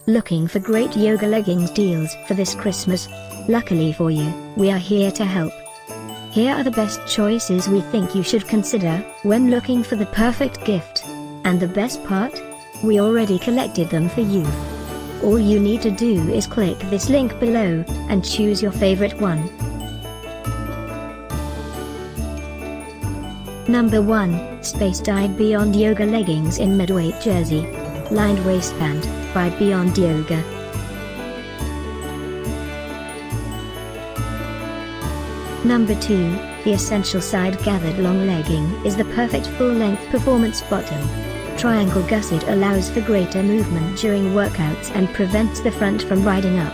Looking for great yoga leggings deals for this Christmas? Luckily for you, we are here to help. Here are the best choices we think you should consider when looking for the perfect gift. And the best part? We already collected them for you. All you need to do is click this link below and choose your favorite one. Number 1, Space Dyed Beyond Yoga Leggings in Midweight Jersey. Lined Waistband, by Beyond Yoga. Number 2, the Essential Side Gathered Long Legging is the perfect full-length performance bottom. Triangle gusset allows for greater movement during workouts and prevents the front from riding up.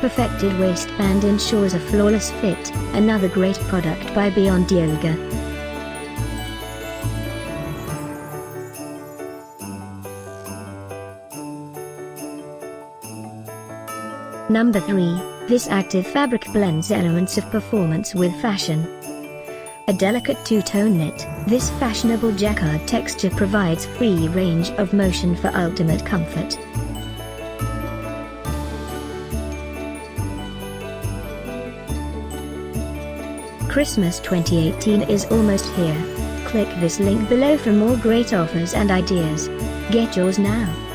Perfected waistband ensures a flawless fit, another great product by Beyond Yoga. Number 3, this active fabric blends elements of performance with fashion. A delicate two-tone knit, this fashionable jacquard texture provides free range of motion for ultimate comfort. Christmas 2018 is almost here. Click this link below for more great offers and ideas. Get yours now.